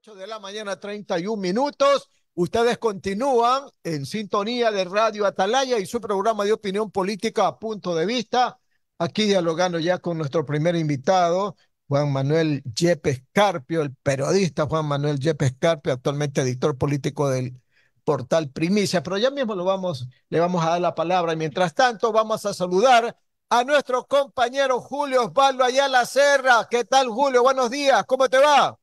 8 de la mañana, 31 minutos. Ustedes continúan en sintonía de Radio Atalaya y su programa de opinión política a punto de vista. Aquí dialogando ya con nuestro primer invitado, Juan Manuel Yepes Carpio, el periodista Juan Manuel Yepes Carpio, actualmente editor político del portal Primicia. Pero ya mismo le vamos a dar la palabra y mientras tanto vamos a saludar a nuestro compañero Julio Osvaldo Ayala Serra. ¿Qué tal, Julio? Buenos días, ¿cómo te va?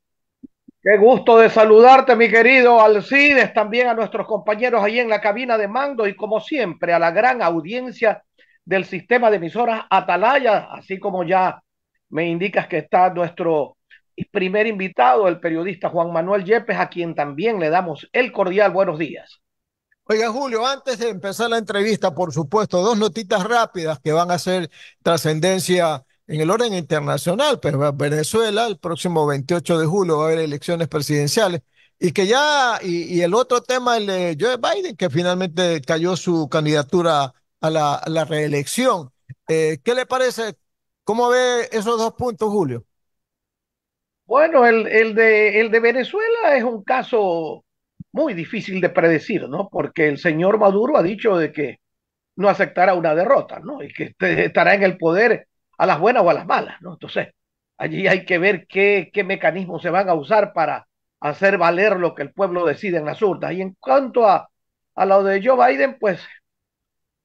Qué gusto de saludarte, mi querido Alcides, también a nuestros compañeros ahí en la cabina de mando y como siempre a la gran audiencia del sistema de emisoras Atalaya, así como ya me indicas que está nuestro primer invitado, el periodista Juan Manuel Yepes, a quien también le damos el cordial buenos días. Oiga, Julio, antes de empezar la entrevista, por supuesto, dos notitas rápidas que van a hacer trascendencia en el orden internacional. Pero Venezuela, el próximo 28 de julio va a haber elecciones presidenciales y que ya, y el otro tema, el de Joe Biden, que finalmente cayó su candidatura a la reelección. ¿Qué le parece? ¿Cómo ve esos dos puntos, Julio? Bueno, el de Venezuela es un caso muy difícil de predecir, ¿no? Porque el señor Maduro ha dicho de que no aceptará una derrota, ¿no? Y que estará en el poder a las buenas o a las malas, ¿no? Entonces, allí hay que ver qué mecanismos se van a usar para hacer valer lo que el pueblo decide en las urnas. Y en cuanto a lo de Joe Biden, pues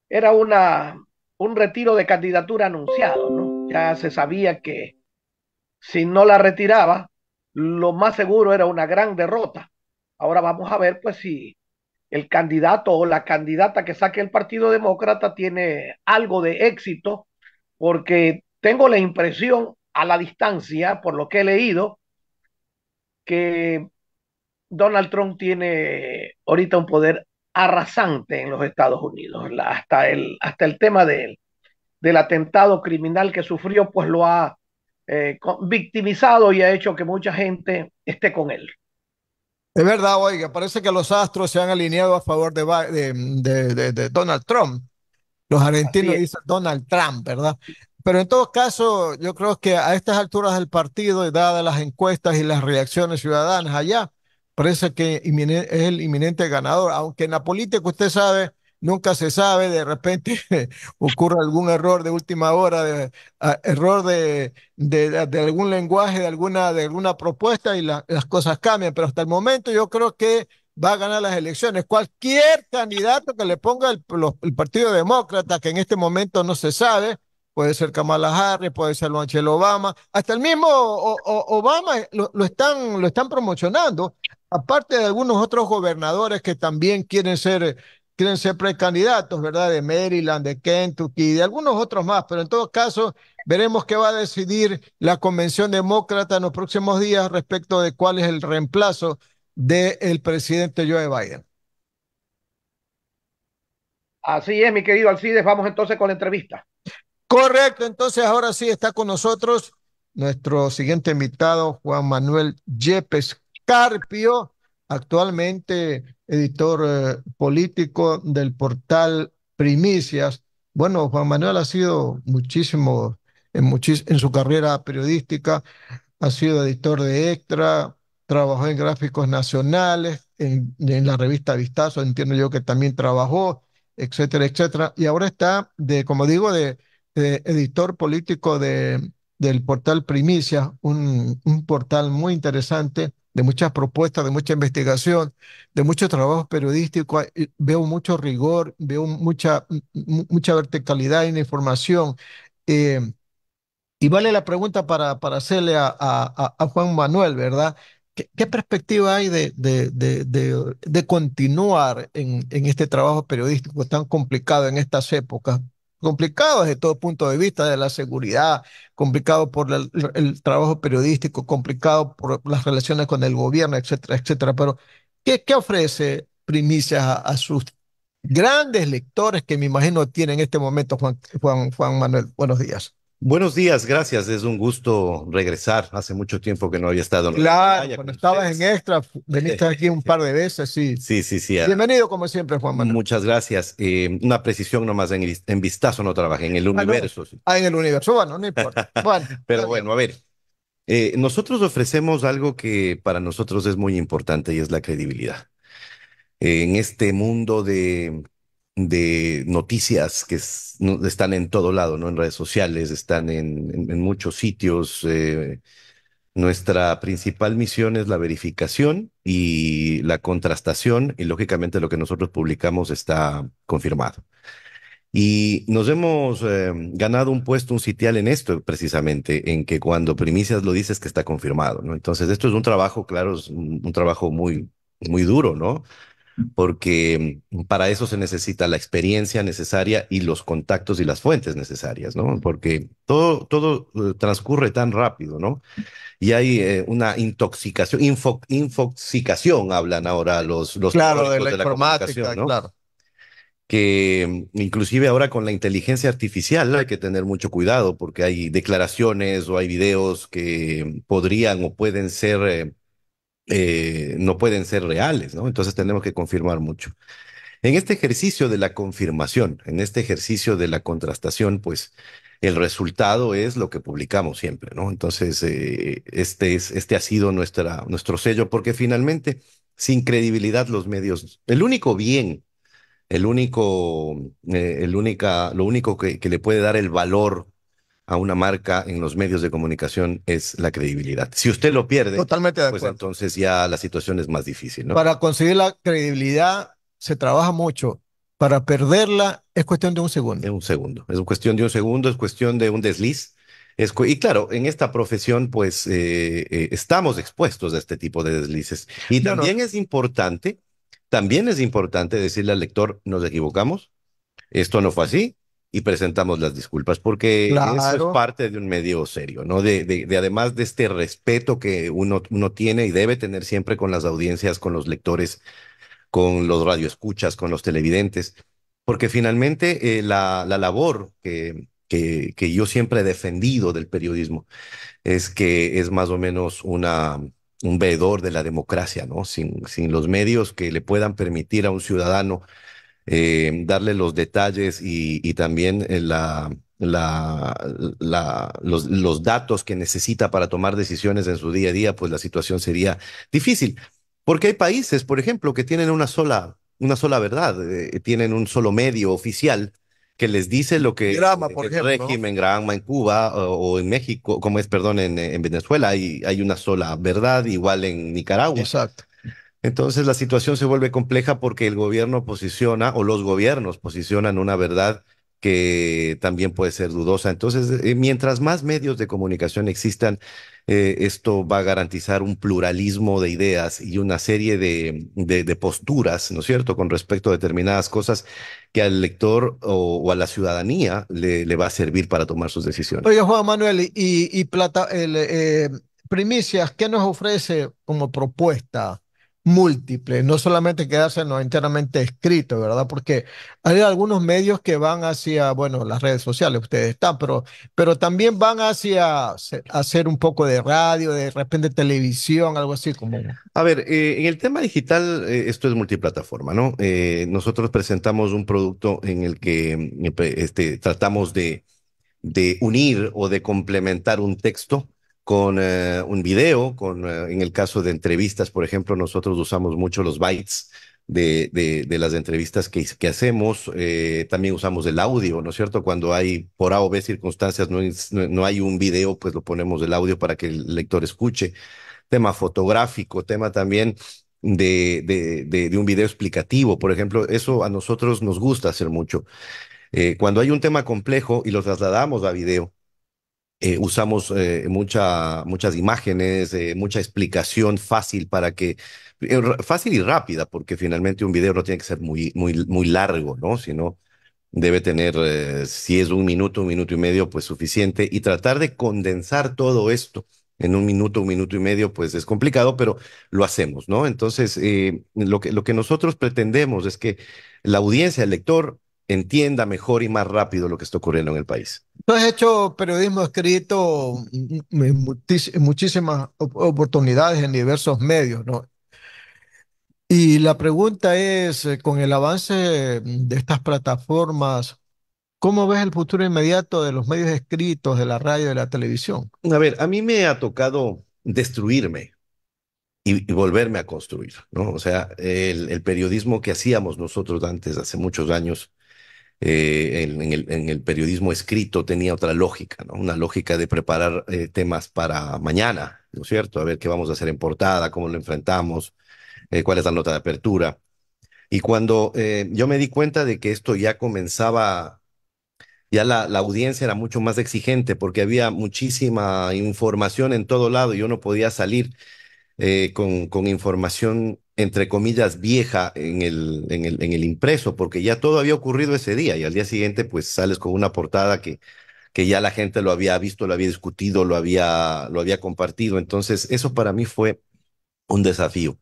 era un retiro de candidatura anunciado, ¿no? Ya se sabía que si no la retiraba, lo más seguro era una gran derrota. Ahora vamos a ver, pues, si el candidato o la candidata que saque el Partido Demócrata tiene algo de éxito, porque tengo la impresión a la distancia, por lo que he leído, que Donald Trump tiene ahorita un poder arrasante en los Estados Unidos. Hasta el tema del atentado criminal que sufrió, pues lo ha victimizado y ha hecho que mucha gente esté con él. Es verdad, oiga, parece que los astros se han alineado a favor de Donald Trump. Los Así argentinos es. dicen Donald Trump, ¿verdad? Pero en todo caso, yo creo que a estas alturas del partido, y dadas las encuestas y las reacciones ciudadanas allá, parece que es el inminente ganador. Aunque en la política, usted sabe, nunca se sabe, de repente ocurre algún error de última hora, error de algún lenguaje, de alguna propuesta y las cosas cambian. Pero hasta el momento yo creo que va a ganar las elecciones. Cualquier candidato que le ponga el Partido Demócrata, que en este momento no se sabe, puede ser Kamala Harris, puede ser Michelle Obama, hasta el mismo Obama lo están promocionando, aparte de algunos otros gobernadores que también quieren ser precandidatos, ¿verdad? De Maryland, de Kentucky, de algunos otros más, pero en todo caso veremos qué va a decidir la convención demócrata en los próximos días respecto de cuál es el reemplazo del presidente Joe Biden. Así es, mi querido Alcides. Vamos entonces con la entrevista. Correcto, entonces ahora sí está con nosotros nuestro siguiente invitado, Juan Manuel Yepes Carpio, actualmente editor político del portal Primicias. Bueno, Juan Manuel ha sido muchísimo en su carrera periodística. Ha sido editor de Extra, trabajó en Gráficos Nacionales, en la revista Vistazo, entiendo yo que también trabajó, etcétera, etcétera. Y ahora está, como digo, de editor político del portal Primicia, un portal muy interesante, de muchas propuestas, de mucha investigación, de mucho trabajo periodístico. Veo mucho rigor, veo mucha verticalidad en la información. Eh, y vale la pregunta para hacerle a Juan Manuel, ¿verdad? ¿Qué perspectiva hay de continuar en este trabajo periodístico tan complicado en estas épocas? Complicado desde todo punto de vista de la seguridad, complicado por el trabajo periodístico, complicado por las relaciones con el gobierno, etcétera, etcétera. Pero, ¿qué ofrece Primicias a sus grandes lectores que me imagino tienen en este momento, Juan Manuel? Buenos días. Buenos días, gracias. Es un gusto regresar. Hace mucho tiempo que no había estado en la Claro, pantalla cuando con estabas en ustedes. Extra, veniste aquí un par de veces, sí. Sí, sí, sí. Bienvenido como siempre, Juan Manuel. Muchas gracias. Una precisión nomás, en Vistazo no trabajé, en el Ah, no. Universo, sí. Ah, en el universo, bueno, no importa. Bueno, está Pero bien. bueno, a ver. Nosotros ofrecemos algo que para nosotros es muy importante y es la credibilidad. En este mundo de noticias que están en todo lado, ¿no? En redes sociales, están en muchos sitios. Nuestra principal misión es la verificación y la contrastación, y lógicamente lo que nosotros publicamos está confirmado. Y nos hemos ganado un puesto, un sitial en esto precisamente, en que cuando Primicias lo dices que está confirmado, ¿no? Entonces, esto es un trabajo, claro, es un trabajo muy duro, ¿no? Porque para eso se necesita la experiencia necesaria y los contactos y las fuentes necesarias, ¿no? Porque todo transcurre tan rápido, ¿no? Y hay una intoxicación, infoxicación, hablan ahora los Claro, de teóricos la de la comunicación, informática, ¿no? claro. Que inclusive ahora con la inteligencia artificial hay que tener mucho cuidado porque hay declaraciones o hay videos que podrían o pueden ser, no pueden ser reales, ¿no? Entonces tenemos que confirmar mucho. En este ejercicio de la confirmación, en este ejercicio de la contrastación, pues el resultado es lo que publicamos siempre, ¿no? Entonces, este ha sido nuestro sello, porque finalmente, sin credibilidad, los medios, el único bien, lo único que le puede dar el valor a una marca en los medios de comunicación es la credibilidad. Si usted lo pierde, Totalmente de pues acuerdo. entonces ya la situación es más difícil, ¿no? Para conseguir la credibilidad se trabaja mucho. Para perderla es cuestión de un En segundo. un segundo. Es cuestión de un segundo, es cuestión de un desliz. Y claro, en esta profesión, pues estamos expuestos a este tipo de deslices. Y Bueno, también es importante decirle al lector, nos equivocamos, esto no fue así, y presentamos las disculpas, porque eso es claro, parte de un medio serio, ¿no? De además de este respeto que uno tiene y debe tener siempre con las audiencias, con los lectores, con los radioescuchas, con los televidentes, porque finalmente la labor que yo siempre he defendido del periodismo es que es más o menos un veedor de la democracia, ¿no? Sin los medios que le puedan permitir a un ciudadano darle los detalles y también los datos que necesita para tomar decisiones en su día a día, pues la situación sería difícil. Porque hay países, por ejemplo, que tienen una sola verdad, tienen un solo medio oficial que les dice lo que grama, por el ejemplo, ¿no? régimen Granma en Cuba o en México, como es, perdón, en Venezuela, hay una sola verdad, igual en Nicaragua. Exacto. Entonces la situación se vuelve compleja porque el gobierno posiciona o los gobiernos posicionan una verdad que también puede ser dudosa. Entonces, mientras más medios de comunicación existan, esto va a garantizar un pluralismo de ideas y una serie de posturas, ¿no es cierto?, con respecto a determinadas cosas que al lector o a la ciudadanía le va a servir para tomar sus decisiones. Oye, Juan Manuel, Primicias, ¿qué nos ofrece como propuesta múltiple? No solamente quedarse no enteramente escrito, ¿verdad? Porque hay algunos medios que van hacia, bueno, las redes sociales, ustedes están, pero también van hacia hacer un poco de radio, de repente televisión, algo así como. A ver, en el tema digital, esto es multiplataforma, ¿no? Nosotros presentamos un producto en el que tratamos de unir o de complementar un texto con un video, en el caso de entrevistas, por ejemplo, nosotros usamos mucho los bytes de las entrevistas que hacemos, también usamos el audio, ¿no es cierto? Cuando hay por A o B circunstancias, no hay un video, pues lo ponemos el audio para que el lector escuche. Tema fotográfico, tema también de un video explicativo, por ejemplo, eso a nosotros nos gusta hacer mucho. Cuando hay un tema complejo y lo trasladamos a video, usamos muchas imágenes, mucha explicación fácil fácil y rápida, porque finalmente un video no tiene que ser muy largo, ¿no? Sino debe tener, si es un minuto y medio, pues suficiente. Y tratar de condensar todo esto en un minuto y medio, pues es complicado, pero lo hacemos, ¿no? Entonces, lo que nosotros pretendemos es que la audiencia, el lector, entienda mejor y más rápido lo que está ocurriendo en el país. Tú has hecho periodismo escrito en muchísimas oportunidades en diversos medios, ¿no? Y la pregunta es, con el avance de estas plataformas, ¿Cómo ves el futuro inmediato de los medios escritos, de la radio y de la televisión? A ver, a mí me ha tocado destruirme y volverme a construir, ¿no? O sea, el periodismo que hacíamos nosotros antes, hace muchos años, en el periodismo escrito tenía otra lógica, ¿no? Una lógica de preparar temas para mañana, ¿no es cierto? A ver qué vamos a hacer en portada, cómo lo enfrentamos, cuál es la nota de apertura. Y cuando yo me di cuenta de que esto ya comenzaba, ya la audiencia era mucho más exigente porque había muchísima información en todo lado y uno podía salir con información, entre comillas, vieja en el impreso, porque ya todo había ocurrido ese día y al día siguiente pues sales con una portada que ya la gente lo había visto, lo había discutido, lo había compartido. Entonces, eso para mí fue un desafío.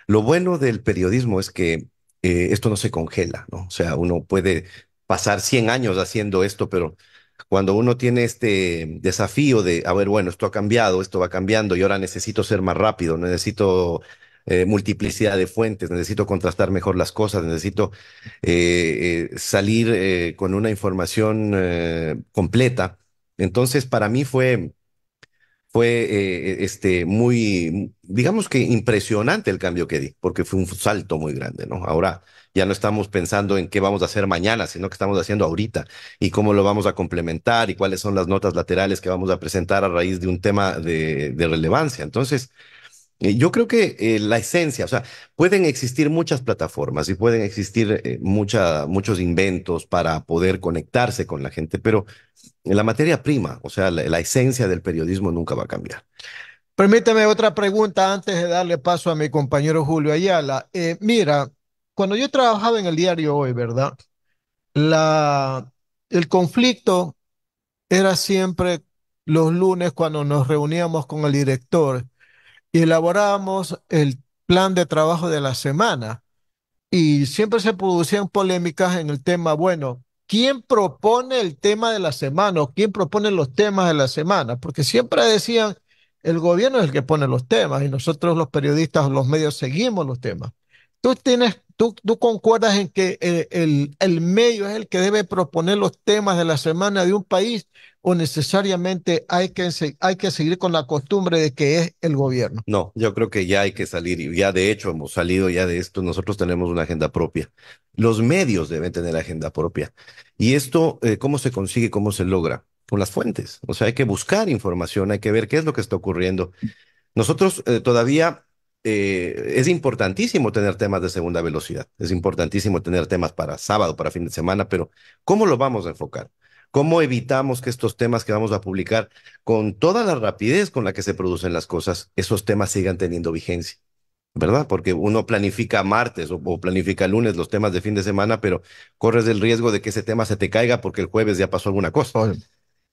Lo bueno del periodismo es que esto no se congela, ¿no? O sea, uno puede pasar 100 años haciendo esto, pero cuando uno tiene este desafío de, a ver, bueno, esto ha cambiado, esto va cambiando y ahora necesito ser más rápido, necesito multiplicidad de fuentes, necesito contrastar mejor las cosas, necesito salir con una información completa. Entonces, para mí fue muy, digamos que impresionante el cambio que di, porque fue un salto muy grande, ¿no? Ahora ya no estamos pensando en qué vamos a hacer mañana, sino que estamos haciendo ahorita y cómo lo vamos a complementar y cuáles son las notas laterales que vamos a presentar a raíz de un tema de relevancia. Entonces, yo creo que la esencia, o sea, pueden existir muchas plataformas y pueden existir muchos inventos para poder conectarse con la gente, pero la materia prima, o sea, la esencia del periodismo nunca va a cambiar. Permíteme otra pregunta antes de darle paso a mi compañero Julio Ayala. Mira, cuando yo trabajaba en el diario Hoy, ¿verdad? La, el conflicto era siempre los lunes cuando nos reuníamos con el director y elaborábamos el plan de trabajo de la semana. Y siempre se producían polémicas en el tema, bueno, ¿quién propone el tema de la semana o quién propone los temas de la semana? Porque siempre decían, el gobierno es el que pone los temas y nosotros los periodistas o los medios seguimos los temas. ¿Tú concuerdas en que el medio es el que debe proponer los temas de la semana de un país o necesariamente hay que seguir con la costumbre de que es el gobierno? No, yo creo que ya hay que salir y ya de hecho hemos salido ya de esto. Nosotros tenemos una agenda propia. Los medios deben tener agenda propia. Y esto, ¿cómo se consigue? ¿Cómo se logra? Con las fuentes. O sea, hay que buscar información, hay que ver qué es lo que está ocurriendo. Nosotros todavía es importantísimo tener temas de segunda velocidad, es importantísimo tener temas para sábado, para fin de semana, pero ¿cómo lo vamos a enfocar? ¿Cómo evitamos que estos temas que vamos a publicar, con toda la rapidez con la que se producen las cosas, esos temas sigan teniendo vigencia? ¿Verdad? Porque uno planifica martes o planifica lunes los temas de fin de semana, pero corres el riesgo de que ese tema se te caiga porque el jueves ya pasó alguna cosa. Oye,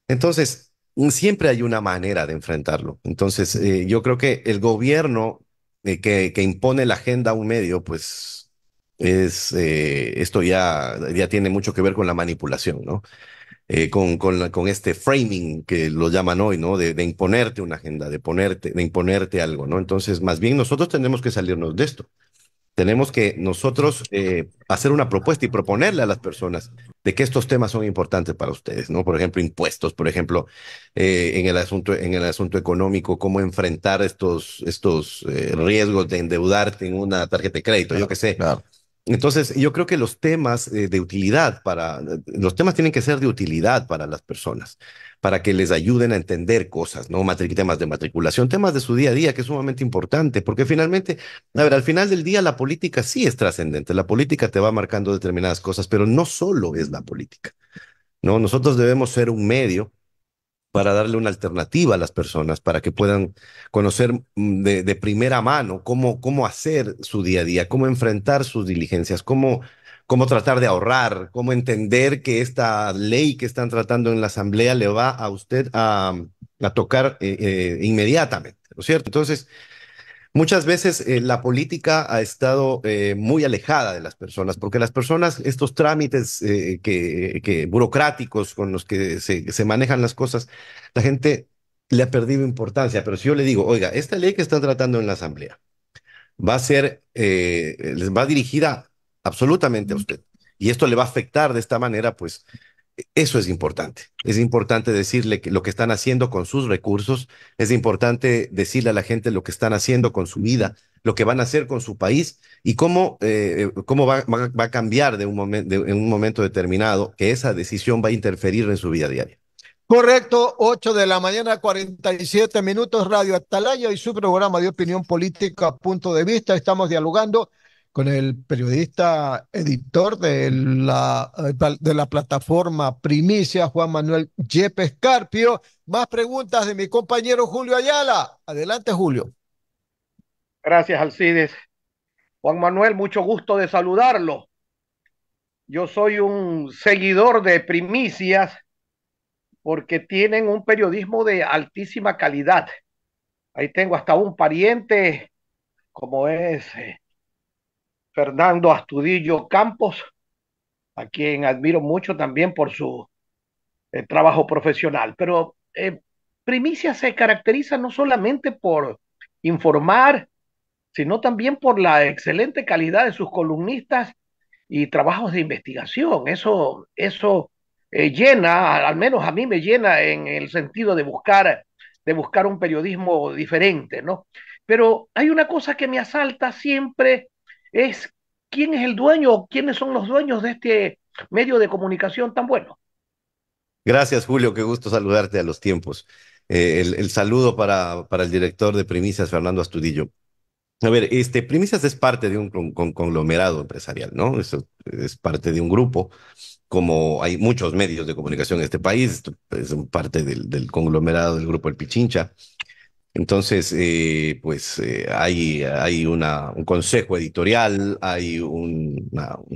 Entonces, siempre hay una manera de enfrentarlo. Entonces, yo creo que el gobierno que impone la agenda a un medio, pues esto ya tiene mucho que ver con la manipulación, ¿no? Con este framing que lo llaman hoy, ¿no? De imponerte una agenda, de imponerte algo, ¿no? Entonces, más bien nosotros tenemos que salirnos de esto. Tenemos que nosotros hacer una propuesta y proponerle a las personas de que estos temas son importantes para ustedes, ¿no? Por ejemplo, impuestos, por ejemplo, en el asunto económico, cómo enfrentar estos riesgos de endeudarte en una tarjeta de crédito, yo qué claro, sé. claro. Entonces, yo creo que los temas de utilidad los temas tienen que ser de utilidad para las personas, para que les ayuden a entender cosas, ¿no? Temas de matriculación, temas de su día a día, que es sumamente importante, porque finalmente, a ver, al final del día la política sí es trascendente, la política te va marcando determinadas cosas, pero no solo es la política, ¿no? Nosotros debemos ser un medio para darle una alternativa a las personas, para que puedan conocer de primera mano cómo hacer su día a día, cómo enfrentar sus diligencias, cómo tratar de ahorrar, cómo entender que esta ley que están tratando en la asamblea le va a usted a tocar inmediatamente, ¿no es cierto? Entonces, muchas veces la política ha estado muy alejada de las personas, porque las personas, estos trámites burocráticos con los que se manejan las cosas, la gente le ha perdido importancia. Pero si yo le digo, oiga, esta ley que están tratando en la Asamblea va a ser, les va dirigida absolutamente a usted, y esto le va a afectar de esta manera, pues Eso es importante. Es importante decirle que lo que están haciendo con sus recursos, es importante decirle a la gente lo que están haciendo con su vida, lo que van a hacer con su país y cómo va a cambiar en un momento determinado, que esa decisión va a interferir en su vida diaria. Correcto, 8 de la mañana, 47 minutos, Radio Atalaya y su programa de opinión política, Punto de Vista. Estamos dialogando con el periodista editor de la plataforma Primicia, Juan Manuel Yepes Carpio. Más preguntas de mi compañero Julio Ayala. Adelante, Julio. Gracias, Alcides. Juan Manuel, mucho gusto de saludarlo. Yo soy un seguidor de Primicias porque tienen un periodismo de altísima calidad. Ahí tengo hasta un pariente como es Fernando Astudillo Campos, a quien admiro mucho también por su trabajo profesional. Pero Primicia se caracteriza no solamente por informar, sino también por la excelente calidad de sus columnistas y trabajos de investigación. Eso llena, al menos a mí me llena en el sentido de buscar un periodismo diferente, ¿no? Pero hay una cosa que me asalta siempre, es quién es el dueño o quiénes son los dueños de este medio de comunicación tan bueno. Gracias, Julio. Qué gusto saludarte a los tiempos. El saludo para el director de Primicias, Fernando Astudillo. A ver, Primicias es parte de un conglomerado empresarial, ¿no? Eso es parte de un grupo, como hay muchos medios de comunicación en este país, esto es parte del conglomerado del grupo El Pichincha. Entonces, hay un consejo editorial, hay un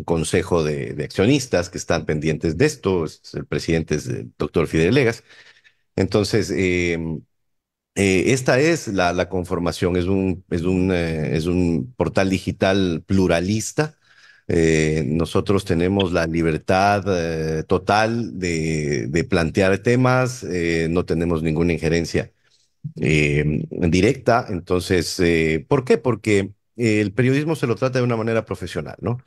consejo de accionistas que están pendientes de esto, el presidente es el doctor Fidel Legas. Entonces, esta es la conformación, es un portal digital pluralista. Nosotros tenemos la libertad total de plantear temas, no tenemos ninguna injerencia directa. Entonces, ¿por qué? Porque el periodismo se lo trata de una manera profesional, ¿no?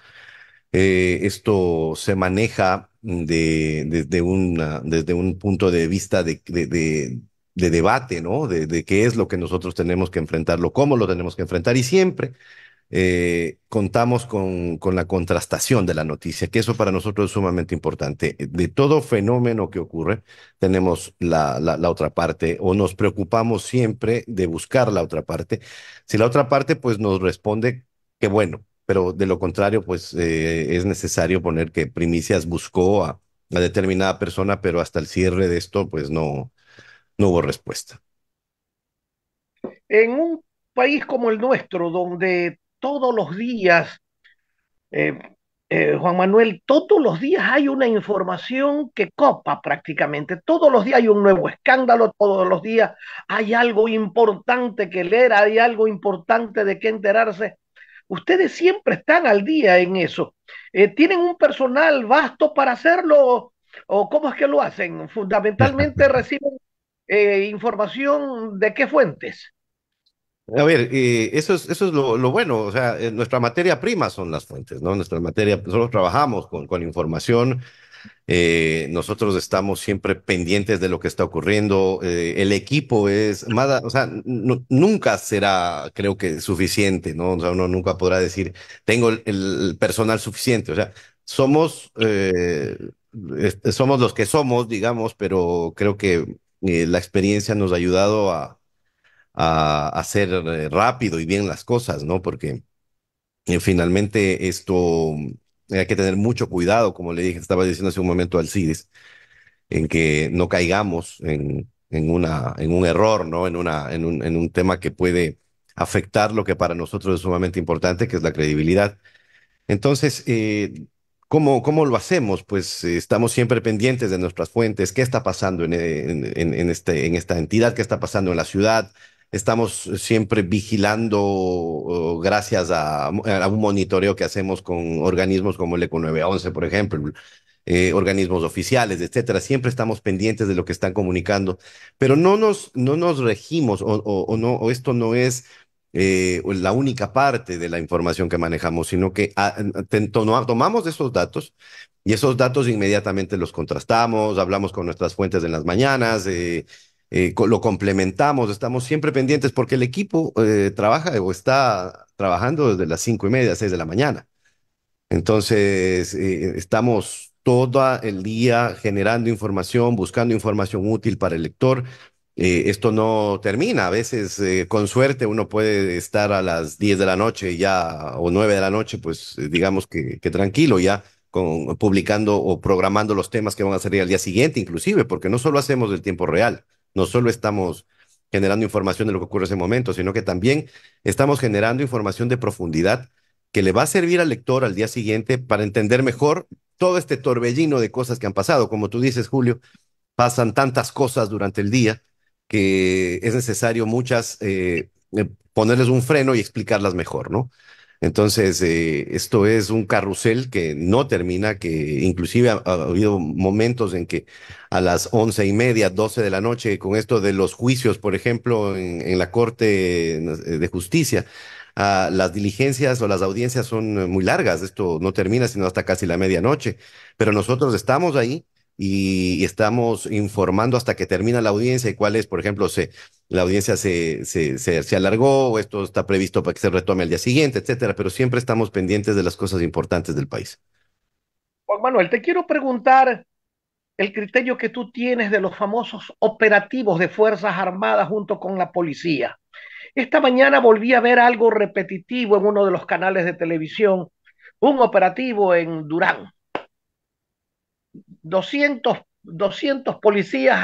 Esto se maneja desde un punto de vista de debate, ¿no? De qué es lo que nosotros tenemos que enfrentarlo, cómo lo tenemos que enfrentar y siempre contamos con la contrastación de la noticia, que eso para nosotros es sumamente importante. De todo fenómeno que ocurre, tenemos la otra parte o nos preocupamos siempre de buscar la otra parte. Si la otra parte pues nos responde, qué bueno, pero de lo contrario pues es necesario poner que Primicias buscó a determinada persona, pero hasta el cierre de esto pues no hubo respuesta. En un país como el nuestro, donde todos los días eh, Juan Manuel, todos los días hay una información que copa prácticamente, todos los días hay un nuevo escándalo, todos los días hay algo importante que leer, hay algo importante de qué enterarse. Ustedes siempre están al día en eso. ¿Tienen un personal vasto para hacerlo o cómo es que lo hacen? Fundamentalmente reciben información de qué fuentes. A ver, eso es lo bueno, o sea, nuestra materia prima son las fuentes, ¿no? Nuestra materia, nosotros trabajamos con información, nosotros estamos siempre pendientes de lo que está ocurriendo, el equipo es, o sea, nunca será, creo que, suficiente, ¿no? O sea, uno nunca podrá decir, tengo el personal suficiente, o sea, somos, somos los que somos, digamos, pero creo que la experiencia nos ha ayudado a hacer rápido y bien las cosas, ¿no? Porque finalmente esto hay que tener mucho cuidado, como le dije, estaba diciendo hace un momento al CIDES, en que no caigamos en un error, ¿no? En un tema que puede afectar lo que para nosotros es sumamente importante, que es la credibilidad. Entonces, ¿cómo lo hacemos? Pues estamos siempre pendientes de nuestras fuentes, qué está pasando en esta entidad, qué está pasando en la ciudad. Estamos siempre vigilando, gracias a un monitoreo que hacemos con organismos como el ECO 911, por ejemplo, organismos oficiales, etcétera. Siempre estamos pendientes de lo que están comunicando, pero no nos regimos o esto no es la única parte de la información que manejamos, sino que tomamos esos datos y esos datos inmediatamente los contrastamos, hablamos con nuestras fuentes en las mañanas, lo complementamos, estamos siempre pendientes porque el equipo trabaja o está trabajando desde las 5:30, 6 de la mañana. Entonces, estamos todo el día generando información, buscando información útil para el lector. Esto no termina. A veces, con suerte, uno puede estar a las 10 de la noche ya o 9 de la noche, pues digamos que tranquilo ya, publicando o programando los temas que van a salir al día siguiente, inclusive, porque no solo hacemos el tiempo real, no solo estamos generando información de lo que ocurre en ese momento, sino que también estamos generando información de profundidad que le va a servir al lector al día siguiente para entender mejor todo este torbellino de cosas que han pasado. Como tú dices, Julio, pasan tantas cosas durante el día que es necesario muchas ponerles un freno y explicarlas mejor, ¿no? Entonces, esto es un carrusel que no termina, que inclusive ha habido momentos en que a las 11:30, 12 de la noche, con esto de los juicios, por ejemplo, en la Corte de Justicia, las diligencias o las audiencias son muy largas. Esto no termina sino hasta casi la medianoche, pero nosotros estamos ahí y estamos informando hasta que termina la audiencia y cuál es, por ejemplo, la audiencia se alargó o esto está previsto para que se retome al día siguiente, etcétera, pero siempre estamos pendientes de las cosas importantes del país. Juan Manuel, te quiero preguntar el criterio que tú tienes de los famosos operativos de Fuerzas Armadas junto con la policía. Esta mañana volví a ver algo repetitivo en uno de los canales de televisión, un operativo en Durán. 200 policías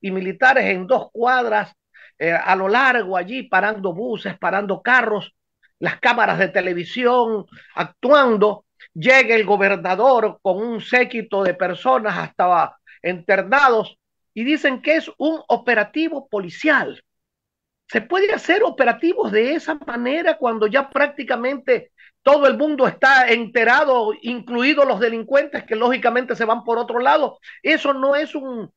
y militares en 2 cuadras, a lo largo allí, parando buses, parando carros, las cámaras de televisión actuando. Llega el gobernador con un séquito de personas hasta internados y dicen que es un operativo policial. ¿Se puede hacer operativos de esa manera cuando ya prácticamente todo el mundo está enterado, incluidos los delincuentes que lógicamente se van por otro lado? Eso no es un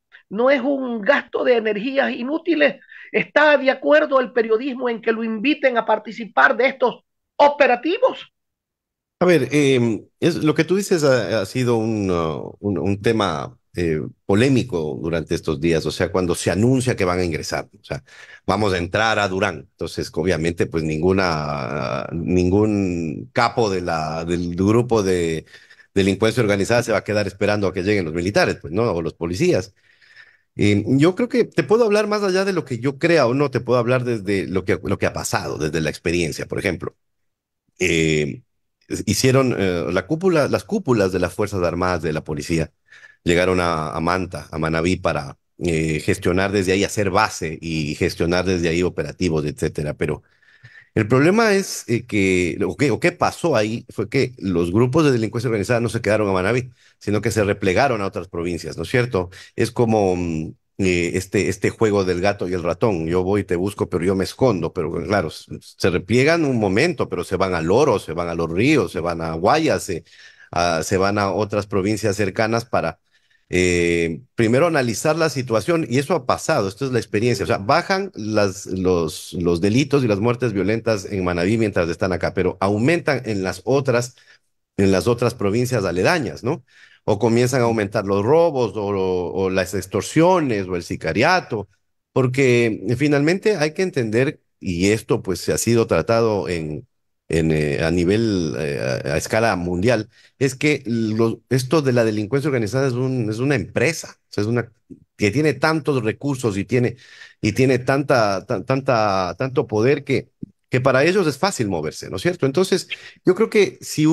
gasto de energías inútiles. ¿Está de acuerdo el periodismo en que lo inviten a participar de estos operativos? A ver, lo que tú dices ha sido un tema polémico durante estos días, o sea, cuando se anuncia que van a ingresar, o sea, vamos a entrar a Durán, entonces obviamente pues ningún capo del grupo de delincuencia organizada se va a quedar esperando a que lleguen los militares, pues no, o los policías. Yo creo que te puedo hablar más allá de lo que yo crea o no, te puedo hablar desde lo que ha pasado, desde la experiencia, por ejemplo. eh, Hicieron las cúpulas de las Fuerzas Armadas de la policía, llegaron a Manta, a Manabí, para gestionar desde ahí, hacer base y gestionar desde ahí operativos, etcétera. Pero el problema es o qué pasó ahí fue que los grupos de delincuencia organizada no se quedaron a Manabí, sino que se replegaron a otras provincias, ¿no es cierto? Es como este juego del gato y el ratón. Yo voy, te busco, pero yo me escondo. Pero claro, se repliegan un momento, pero se van a Loro, se van a Los Ríos, se van a Guayas, se van a otras provincias cercanas para primero analizar la situación, y eso ha pasado, esto es la experiencia, o sea, bajan los delitos y las muertes violentas en Manabí mientras están acá, pero aumentan en las otras provincias aledañas, ¿no? O comienzan a aumentar los robos o las extorsiones o el sicariato, porque finalmente hay que entender, y esto pues se ha sido tratado a nivel, a escala mundial, es que esto de la delincuencia organizada es una empresa, o sea, que tiene tantos recursos y tiene tanto poder que para ellos es fácil moverse, ¿no es cierto? Entonces, yo creo que si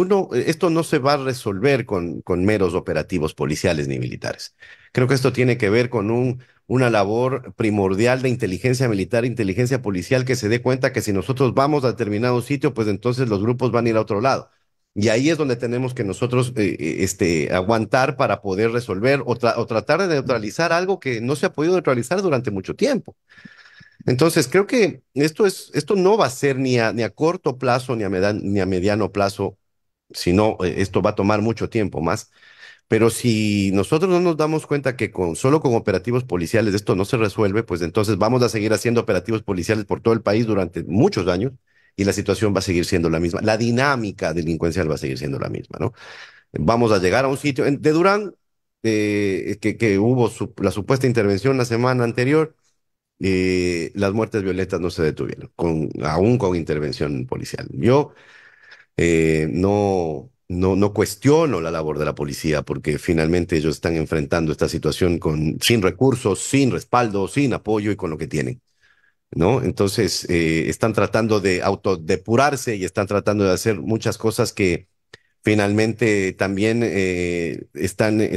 esto no se va a resolver con meros operativos policiales ni militares. Creo que esto tiene que ver con una labor primordial de inteligencia militar, inteligencia policial, que se dé cuenta que si nosotros vamos a determinado sitio, pues entonces los grupos van a ir a otro lado. Y ahí es donde tenemos que nosotros aguantar para poder resolver o tratar de neutralizar algo que no se ha podido neutralizar durante mucho tiempo. Entonces, creo que esto no va a ser ni a corto plazo ni a mediano plazo, sino esto va a tomar mucho tiempo más, Pero si nosotros no nos damos cuenta que solo con operativos policiales esto no se resuelve, pues entonces vamos a seguir haciendo operativos policiales por todo el país durante muchos años y la situación va a seguir siendo la misma. La dinámica delincuencial va a seguir siendo la misma, ¿no? Vamos a llegar a un sitio de Durán, que hubo la supuesta intervención la semana anterior, las muertes violentas no se detuvieron, aún con intervención policial. Yo no cuestiono la labor de la policía porque finalmente ellos están enfrentando esta situación sin recursos, sin respaldo, sin apoyo y con lo que tienen, ¿no? Entonces, están tratando de autodepurarse y están tratando de hacer muchas cosas que finalmente también están en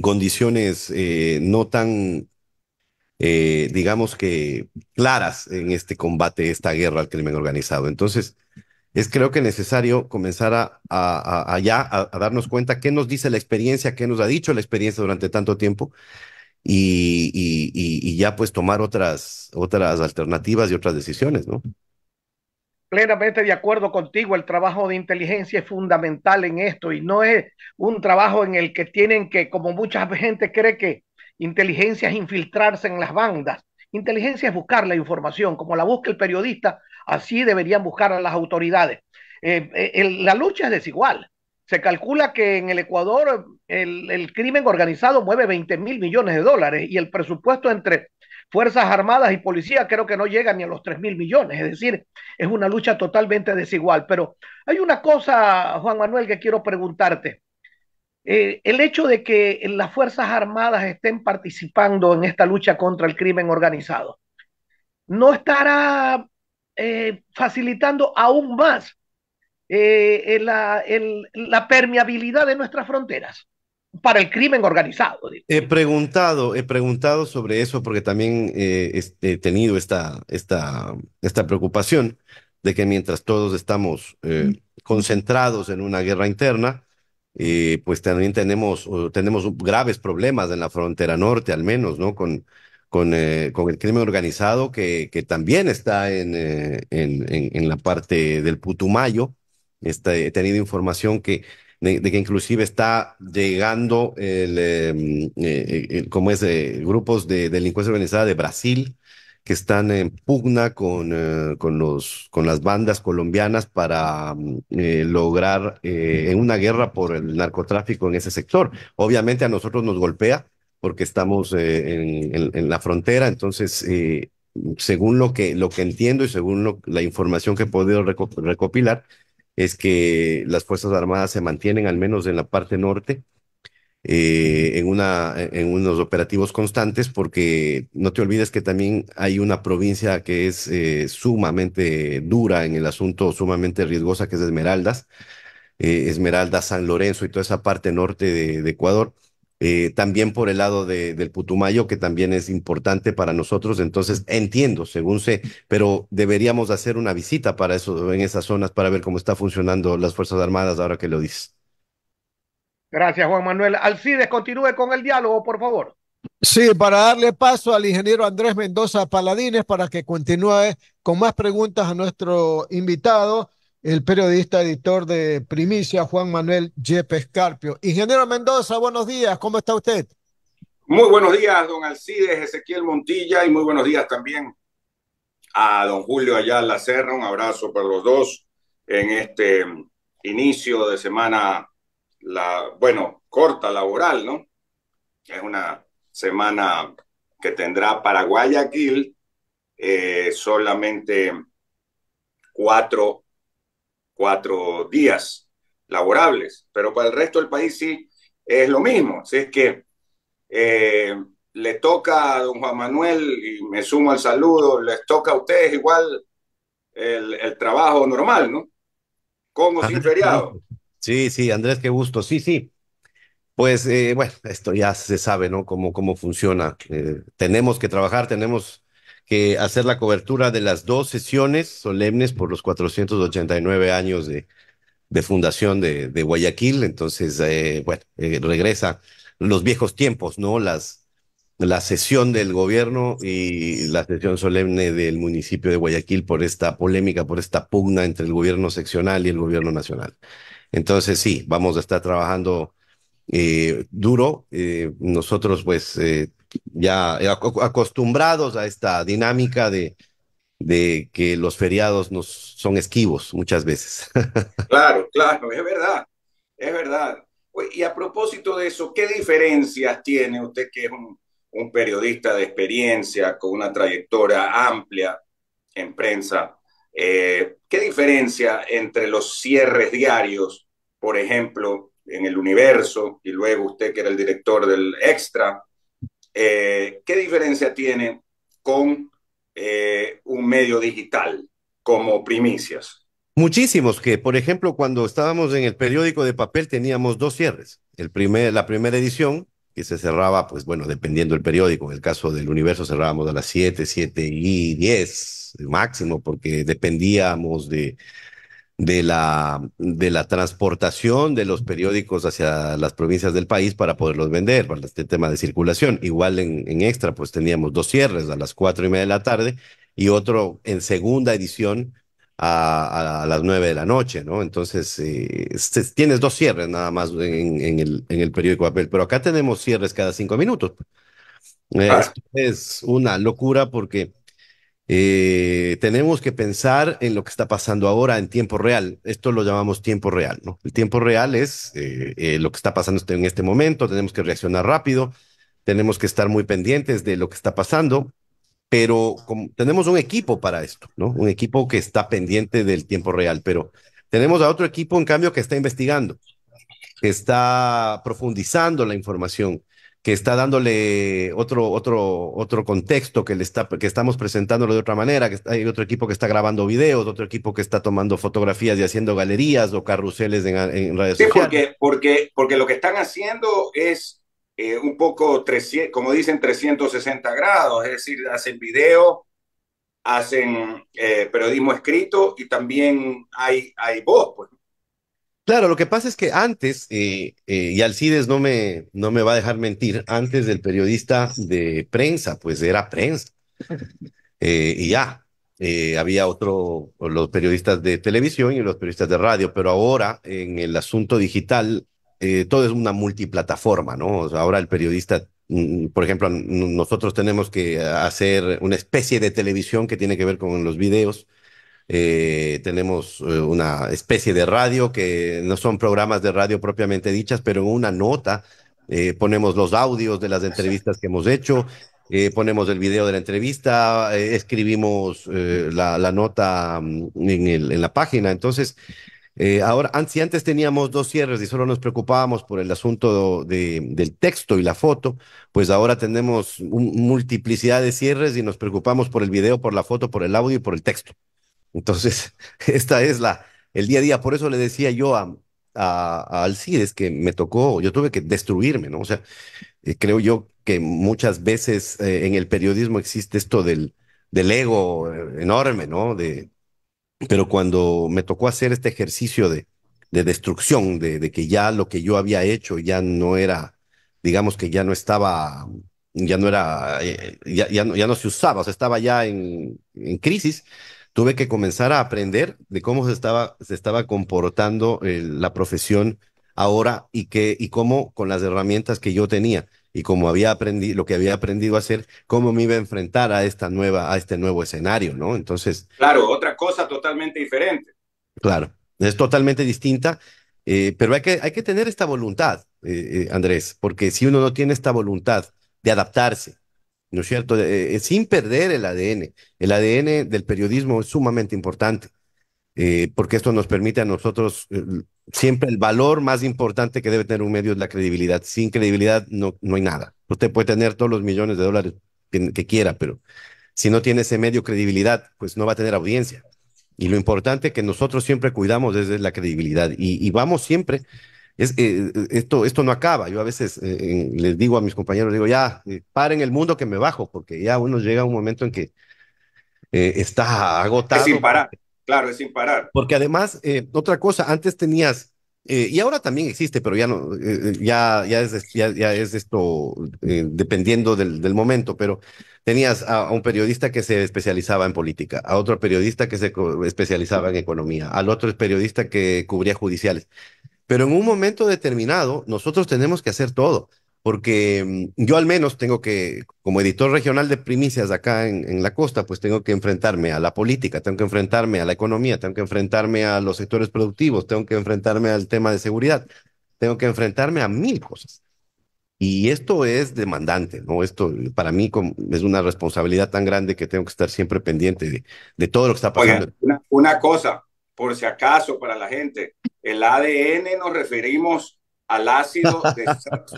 condiciones no tan, digamos que, claras en este combate, esta guerra al crimen organizado. Entonces, creo que necesario comenzar a darnos cuenta qué nos dice la experiencia, qué nos ha dicho la experiencia durante tanto tiempo y ya pues tomar otras alternativas y otras decisiones, ¿no? Plenamente de acuerdo contigo, el trabajo de inteligencia es fundamental en esto y no es un trabajo en el que tienen que, como mucha gente cree que inteligencia es infiltrarse en las bandas. Inteligencia es buscar la información, como la busca el periodista, así deberían buscar a las autoridades. La lucha es desigual. Se calcula que en el Ecuador el crimen organizado mueve 20.000 millones de dólares y el presupuesto entre Fuerzas Armadas y Policía creo que no llega ni a los 3.000 millones. Es decir, es una lucha totalmente desigual. Pero hay una cosa, Juan Manuel, que quiero preguntarte. El hecho de que las Fuerzas Armadas estén participando en esta lucha contra el crimen organizado, ¿no estará facilitando aún más la permeabilidad de nuestras fronteras para el crimen organizado? Digo? He preguntado sobre eso porque también he tenido esta preocupación de que mientras todos estamos concentrados en una guerra interna, pues también tenemos graves problemas en la frontera norte, al menos, ¿no? Con el crimen organizado que también está en la parte del Putumayo. He tenido información de que inclusive está llegando como es, grupos de delincuencia organizada de Brasil que están en pugna con las bandas colombianas para lograr en una guerra por el narcotráfico en ese sector. Obviamente a nosotros nos golpea porque estamos en la frontera, entonces según lo que entiendo y según la información que he podido recopilar, es que las Fuerzas Armadas se mantienen al menos en la parte norte en unos operativos constantes, porque no te olvides que también hay una provincia que es sumamente dura en el asunto, sumamente riesgosa, que es Esmeraldas, Esmeraldas, San Lorenzo y toda esa parte norte de Ecuador. También por el lado del Putumayo, que también es importante para nosotros. Entonces, entiendo, según sé, pero deberíamos hacer una visita para eso, en esas zonas, para ver cómo está funcionando las Fuerzas Armadas ahora que lo dices. Gracias, Juan Manuel. Alcides, continúe con el diálogo, por favor. Sí, para darle paso al ingeniero Andrés Mendoza Paladines para que continúe con más preguntas a nuestro invitado, el periodista editor de Primicia, Juan Manuel Yepes Carpio. Ingeniero Mendoza, buenos días, ¿cómo está usted? Muy buenos días, don Alcides Ezequiel Montilla, y muy buenos días también a don Julio Ayala Serra. Un abrazo para los dos en este inicio de semana, bueno, corta laboral, ¿no? Es una semana que tendrá para Guayaquil solamente cuatro, 4 días laborables, pero para el resto del país sí es lo mismo. Así es que eh, le toca a don Juan Manuel, y me sumo al saludo, les toca a ustedes igual el trabajo normal, ¿no? Con o sin Andrés, qué feriado. gusto. Sí, sí, Andrés, qué gusto. Sí, sí. Pues bueno, esto ya se sabe, ¿no? Cómo funciona. Tenemos que trabajar, tenemos que hacer la cobertura de las dos sesiones solemnes por los 489 años de fundación de Guayaquil. Entonces, bueno, regresa los viejos tiempos, ¿no? La sesión del gobierno y la sesión solemne del municipio de Guayaquil por esta polémica, por esta pugna entre el gobierno seccional y el gobierno nacional. Entonces, sí, vamos a estar trabajando duro. Nosotros, pues, ya acostumbrados a esta dinámica de que los feriados nos son esquivos muchas veces. Claro, claro, es verdad, es verdad. Y a propósito de eso, ¿qué diferencias tiene usted que es un periodista de experiencia con una trayectoria amplia en prensa? ¿Qué diferencia entre los cierres diarios, por ejemplo, en el Universo, y luego usted que era el director del Extra, qué diferencia tiene con un medio digital como Primicias? Muchísimos que, por ejemplo, cuando estábamos en el periódico de papel teníamos dos cierres. La primera edición, que se cerraba, pues bueno, dependiendo del periódico. En el caso del Universo cerrábamos a las 7, 7:10 máximo, porque dependíamos de la transportación de los periódicos hacia las provincias del país para poderlos vender, para este tema de circulación. Igual en Extra, pues teníamos dos cierres a las 4:30 de la tarde y otro en segunda edición a las 9 de la noche, ¿no? Entonces, tienes dos cierres nada más en el periódico de papel, pero acá tenemos cierres cada 5 minutos. Ah, Esto es una locura porque tenemos que pensar en lo que está pasando ahora en tiempo real. Esto lo llamamos tiempo real, ¿no? El tiempo real es lo que está pasando en este momento. Tenemos que reaccionar rápido, tenemos que estar muy pendientes de lo que está pasando, pero tenemos un equipo para esto, ¿no? Un equipo que está pendiente del tiempo real, pero tenemos a otro equipo, en cambio, que está investigando, que está profundizando la información, que está dándole otro contexto, que estamos presentándolo de otra manera, hay otro equipo que está grabando videos, otro equipo que está tomando fotografías y haciendo galerías o carruseles en redes sí, sociales. porque lo que están haciendo es un poco, 300, como dicen, 360 grados, es decir, hacen video, hacen periodismo escrito y también hay voz, pues. Claro, lo que pasa es que antes, y Alcides no me va a dejar mentir, antes del periodista de prensa, pues era prensa. Y ya, había los periodistas de televisión y los periodistas de radio, pero ahora en el asunto digital, todo es una multiplataforma, ¿no? O sea, ahora el periodista, por ejemplo, nosotros tenemos que hacer una especie de televisión que tiene que ver con los videos. Tenemos una especie de radio que no son programas de radio propiamente dichas, pero en una nota ponemos los audios de las entrevistas que hemos hecho, ponemos el video de la entrevista, escribimos la nota en la página. Entonces, ahora, si antes teníamos dos cierres y solo nos preocupábamos por el asunto del texto y la foto, pues ahora tenemos multiplicidad de cierres y nos preocupamos por el video, por la foto, por el audio y por el texto. Entonces, esta es el día a día. Por eso le decía yo a Alcides que yo tuve que destruirme, ¿no? O sea, creo yo que muchas veces en el periodismo existe esto del ego enorme, ¿no? Pero cuando me tocó hacer este ejercicio de destrucción, de que ya lo que yo había hecho ya no era, digamos que ya no estaba, ya no era, ya no se usaba, o sea, estaba ya en crisis, tuve que comenzar a aprender de cómo se estaba comportando la profesión ahora y cómo con las herramientas que yo tenía y como había aprendido, lo que había aprendido a hacer, cómo me iba a enfrentar a este nuevo escenario, ¿no? Entonces, Claro, otra cosa totalmente diferente. claro, es totalmente distinta, pero hay que tener esta voluntad, Andrés, porque si uno no tiene esta voluntad de adaptarse, ¿no es cierto? Sin perder el ADN del periodismo es sumamente importante, porque esto nos permite a nosotros, siempre el valor más importante que debe tener un medio es la credibilidad. Sin credibilidad no hay nada. Usted puede tener todos los millones de dólares que quiera, pero si no tiene ese medio credibilidad, pues no va a tener audiencia. Y lo importante que nosotros siempre cuidamos es la credibilidad y vamos siempre, esto no acaba. Yo a veces les digo a mis compañeros, digo, ya, paren el mundo que me bajo, porque ya uno llega a un momento en que está Es sin agotado, parar, claro, es sin parar. porque además, otra cosa, antes tenías, y ahora también existe, pero ya no, ya es esto dependiendo del momento, pero tenías a un periodista que se especializaba en política, a otro periodista que se especializaba en economía, al otro periodista que cubría judiciales. Pero en un momento determinado, nosotros tenemos que hacer todo, porque yo al menos tengo que, como editor regional de primicias acá en la costa, pues tengo que enfrentarme a la política, tengo que enfrentarme a la economía, tengo que enfrentarme a los sectores productivos, tengo que enfrentarme al tema de seguridad, tengo que enfrentarme a mil cosas. Y esto es demandante, ¿no? Esto para mí es una responsabilidad tan grande que tengo que estar siempre pendiente de todo lo que está Oigan, pasando. una cosa, por si acaso, para la gente, el ADN nos referimos al ácido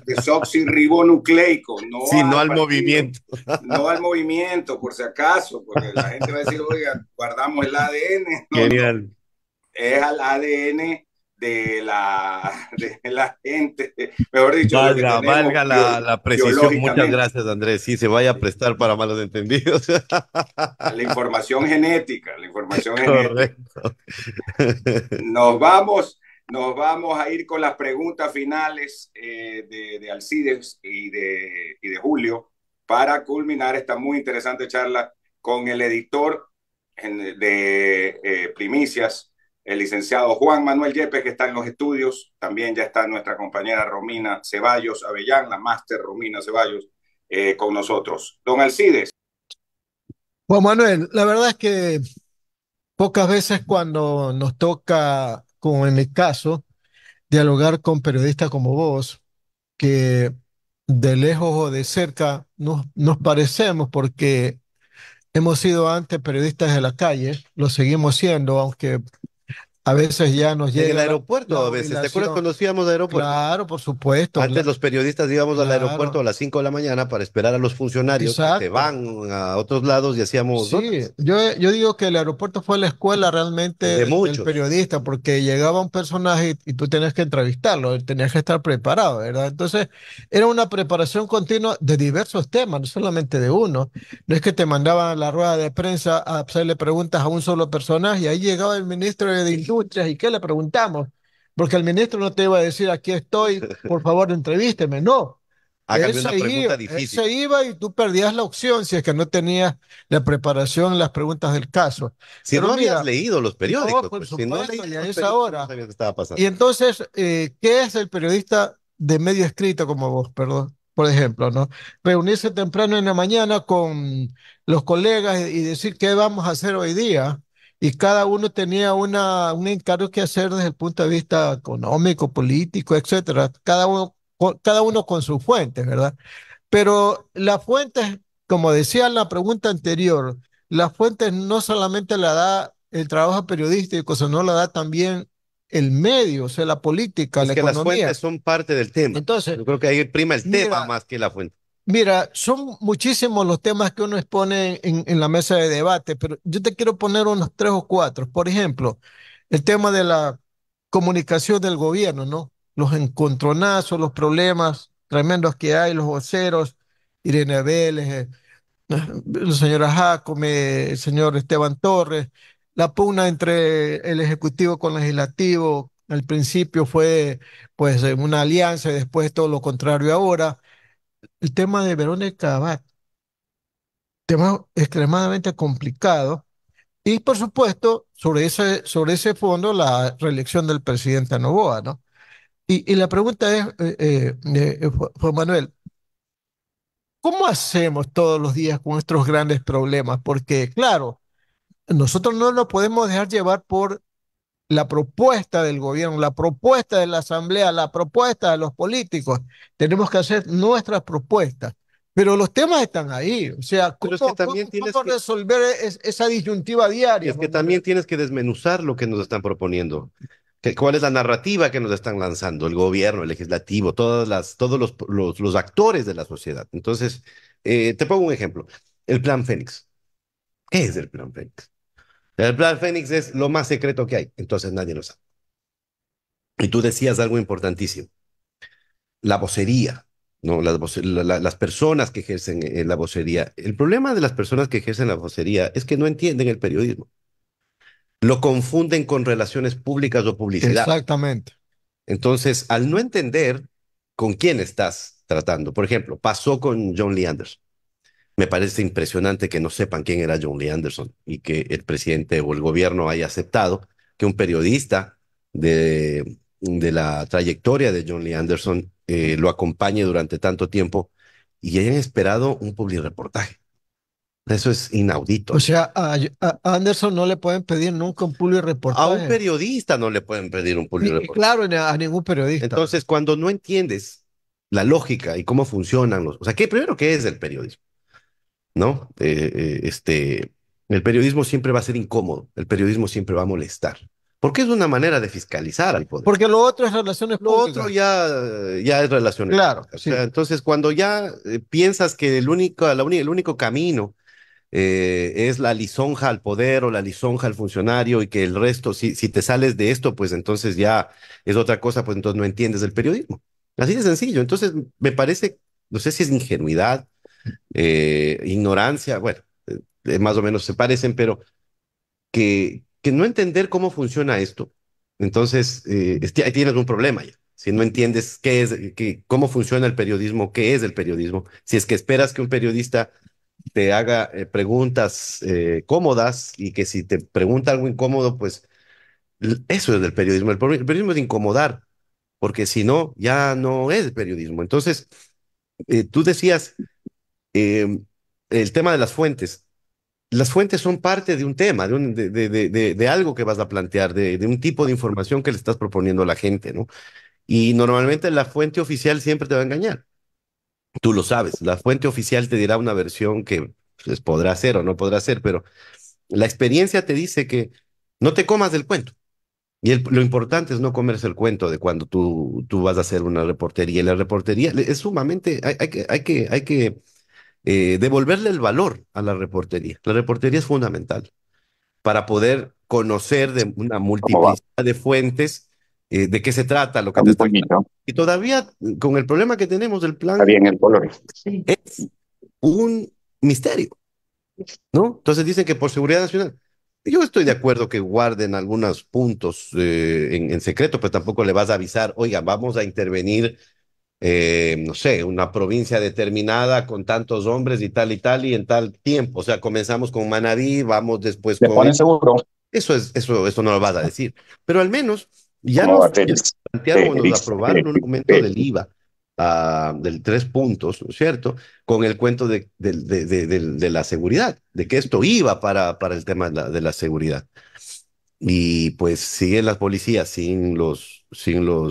desoxirribonucleico, no Sí, no al al partido, movimiento. no al movimiento, por si acaso, porque la gente va a decir, oiga, guardamos el ADN. No, no, Genial. es al ADN de la gente, mejor dicho, lo que tenemos Valga la precisión. Muchas biológicamente. gracias, Andrés. Sí, se vaya a Sí. prestar para malos entendidos. La información genética, la información genética. Correcto. Nos vamos a ir con las preguntas finales de Alcides y de Julio para culminar esta muy interesante charla con el editor de Primicias, el licenciado Juan Manuel Yepes, que está en los estudios. También ya está nuestra compañera Romina Ceballos Avellán, la máster Romina Ceballos, con nosotros. Don Alcides. Juan Manuel, la verdad es que pocas veces cuando nos toca, como en mi caso, dialogar con periodistas como vos, que de lejos o de cerca nos parecemos porque hemos sido antes periodistas de la calle, lo seguimos siendo, aunque a veces ya nos En el llega la aeropuerto a veces, ¿te acuerdas jubilación. cuando nos íbamos al aeropuerto? Claro, por supuesto, Antes los periodistas íbamos al aeropuerto a claro, las 5 de la mañana para esperar a los funcionarios que se exacto. van a otros lados y hacíamos Sí, notas yo digo que el aeropuerto fue la escuela de realmente del muchos. periodista, porque llegaba un personaje y tú tenías que entrevistarlo, tenías que estar preparado, ¿verdad? Entonces, era una preparación continua de diversos temas, no solamente de uno. No es que te mandaban a la rueda de prensa a hacerle preguntas a un solo personaje, y ahí llegaba el ministro de Industrias, ¿y qué le preguntamos? Porque el ministro no te iba a decir, aquí estoy, por favor, entrevísteme, no. Hágame una pregunta Él difícil. se iba y tú perdías la opción si es que no tenías la preparación en las preguntas del caso. Si Pero no habías mira, leído los no, periódicos, por pues si no supuesto, leías ya los es periódicos no ahora. sabías qué estaba Y pasando. entonces, ¿qué es el periodista de medio escrito como vos, perdón? Por ejemplo, ¿no? Reunirse temprano en la mañana con los colegas y decir qué vamos a hacer hoy día. Y cada uno tenía un encargo que hacer desde el punto de vista económico, político, etcétera. Cada uno con sus fuentes, ¿verdad? Pero las fuentes, como decía en la pregunta anterior, las fuentes no solamente la da el trabajo periodístico, sino la da también el medio, o sea, la política, Es la que las fuentes economía. son parte del tema. Entonces, Yo creo que ahí prima el tema mira, más que la fuente. mira, son muchísimos los temas que uno expone en la mesa de debate, pero yo te quiero poner unos tres o cuatro. Por ejemplo, el tema de la comunicación del gobierno, ¿no? Los encontronazos, los problemas tremendos que hay, los voceros, Irene Vélez, la señora Jacome, el señor Esteban Torres, la pugna entre el Ejecutivo con el Legislativo, al principio fue pues una alianza y después todo lo contrario ahora. El tema de Verónica Abad, tema extremadamente complicado. Y por supuesto, sobre ese fondo, la reelección del presidente Noboa, ¿no? Y la pregunta es, Juan Manuel, ¿cómo hacemos todos los días con estos grandes problemas? Porque, claro, nosotros no nos podemos dejar llevar por la propuesta del gobierno, la propuesta de la asamblea, la propuesta de los políticos. Tenemos que hacer nuestras propuestas. Pero los temas están ahí. O sea, Pero es que también cómo resolver esa disyuntiva diaria, es que Juan Manuel? también tienes que desmenuzar lo que nos están proponiendo. ¿Cuál es la narrativa que nos están lanzando el gobierno, el legislativo, todos los actores de la sociedad? Entonces, te pongo un ejemplo. El Plan Fénix. ¿Qué es el Plan Fénix? El Plan Fénix es lo más secreto que hay, entonces nadie lo sabe. Y tú decías algo importantísimo, la vocería, ¿no? Las personas que ejercen la vocería. El problema de las personas que ejercen la vocería es que no entienden el periodismo. Lo confunden con relaciones públicas o publicidad. Exactamente. Entonces, al no entender con quién estás tratando, por ejemplo, pasó con John Lee Anderson. Me parece impresionante que no sepan quién era John Lee Anderson y que el presidente o el gobierno haya aceptado que un periodista de, de la trayectoria de John Lee Anderson lo acompañe durante tanto tiempo y hayan esperado un publireportaje. Eso es inaudito. O sea, a Anderson no le pueden pedir nunca un A un reportaje. periodista no le pueden pedir un publireportaje. Claro, ni a ningún periodista. Entonces, cuando no entiendes la lógica y cómo funcionan los... O sea, primero, ¿qué es el periodismo? ¿No? El periodismo siempre va a ser incómodo, el periodismo siempre va a molestar, porque es una manera de fiscalizar al poder. Porque lo otro es relaciones Lo otro públicas. ya es relaciones Claro, públicas. O sí. sea, entonces, cuando ya piensas que el único camino es la lisonja al poder o la lisonja al funcionario y que el resto, si te sales de esto, pues entonces ya es otra cosa, pues entonces no entiendes el periodismo. Así de sencillo. Entonces, me parece, no sé si es ingenuidad, ignorancia, bueno, más o menos se parecen, pero que no entender cómo funciona esto, entonces ahí tienes un problema ya. Si no entiendes cómo funciona el periodismo, qué es el periodismo, si es que esperas que un periodista te haga preguntas cómodas y que si te pregunta algo incómodo, pues eso es el periodismo. El periodismo es incomodar, porque si no, ya no es periodismo. Entonces, tú decías eh, el tema de las fuentes. Las fuentes son parte de un tema, de algo que vas a plantear, de un tipo de información que le estás proponiendo a la gente, ¿no? Y normalmente la fuente oficial siempre te va a engañar. Tú lo sabes, la fuente oficial te dirá una versión que pues, podrá ser o no podrá ser, pero la experiencia te dice que no te comas del cuento. Y lo importante es no comerse el cuento de cuando tú vas a hacer una reportería. Y la reportería es sumamente, hay que devolverle el valor a la reportería. La reportería es fundamental para poder conocer de una ¿Cómo va? multiplicidad de fuentes de qué se trata, lo que Está te muy están... bonito. Y todavía con el problema que tenemos del Está plan bien el color. Sí. es un misterio, ¿no? Entonces dicen que por seguridad nacional. Yo estoy de acuerdo que guarden algunos puntos en secreto, pero tampoco le vas a avisar, oiga, vamos a intervenir, no sé, una provincia determinada con tantos hombres y tal, y en tal tiempo. O sea, comenzamos con Manabí, vamos después ¿Le con... ponen seguro? Eso no lo vas a decir. Pero al menos ya ¿Cómo va, ya Félix? nos plantearon o nos Félix, aprobaron un Félix, aumento del Félix. IVA, del 3 puntos, ¿no es cierto? Con el cuento de la seguridad, de que esto iba para el tema de la seguridad. Y pues siguen las policías sin los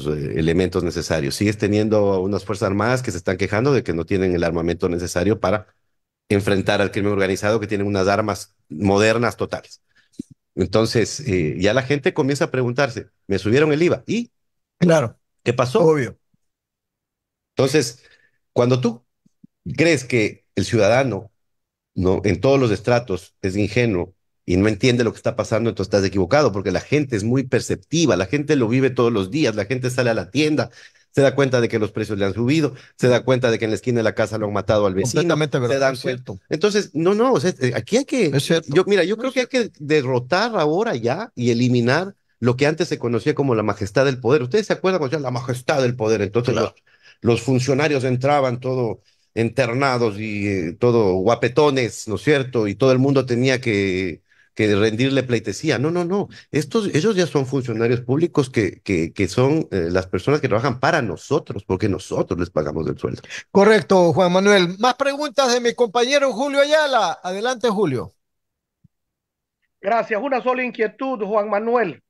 elementos necesarios. Sigues teniendo unas Fuerzas Armadas que se están quejando de que no tienen el armamento necesario para enfrentar al crimen organizado, que tienen unas armas modernas totales. Entonces, ya la gente comienza a preguntarse, me subieron el IVA, ¿y Claro, qué pasó? obvio. Entonces, cuando tú crees que el ciudadano, ¿no? En todos los estratos es ingenuo y no entiende lo que está pasando, entonces estás equivocado, porque la gente es muy perceptiva, la gente lo vive todos los días, la gente sale a la tienda, se da cuenta de que los precios le han subido, se da cuenta de que en la esquina de la casa lo han matado al vecino, Completamente se verdad, dan es cuenta. cierto. Entonces, no, o sea, aquí hay que, Es cierto. mira, yo creo que hay que derrotar ahora ya y eliminar lo que antes se conocía como la majestad del poder. ¿Ustedes se acuerdan cuando decían la majestad del poder? Entonces Claro. los funcionarios entraban todo internados y todo guapetones, ¿no es cierto? Y todo el mundo tenía que rendirle pleitesía. No, no, no. Ellos ya son funcionarios públicos que son las personas que trabajan para nosotros, porque nosotros les pagamos el sueldo. Correcto, Juan Manuel. Más preguntas de mi compañero Julio Ayala. Adelante, Julio. Gracias. Una sola inquietud, Juan Manuel.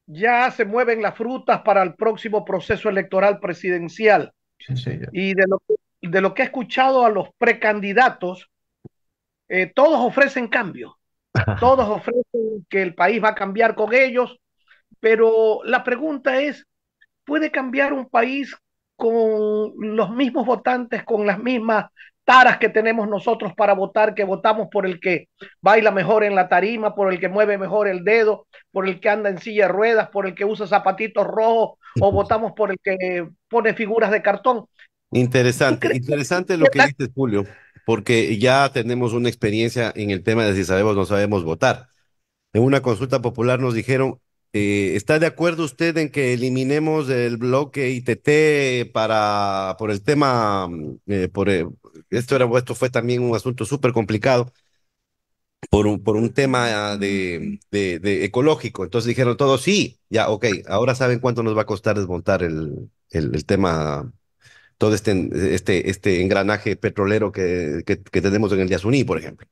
Ya se mueven las frutas para el próximo proceso electoral presidencial. Sí, señor. Y de lo que he escuchado a los precandidatos, todos ofrecen cambio, todos ofrecen que el país va a cambiar con ellos, pero la pregunta es, ¿puede cambiar un país con los mismos votantes, con las mismas taras que tenemos nosotros para votar, que votamos por el que baila mejor en la tarima, por el que mueve mejor el dedo, por el que anda en silla de ruedas, por el que usa zapatitos rojos, o votamos por el que pone figuras de cartón? ¿Tú Interesante, crees interesante que lo que dices, Julio, porque ya tenemos una experiencia en el tema de si sabemos o no sabemos votar. En una consulta popular nos dijeron, ¿está de acuerdo usted en que eliminemos el bloque ITT por el tema, esto fue también un asunto súper complicado? por un tema de ecológico. Entonces dijeron todos, sí, ya, ok, ahora saben cuánto nos va a costar desmontar el tema, todo este engranaje petrolero que tenemos en el Yasuní, por ejemplo.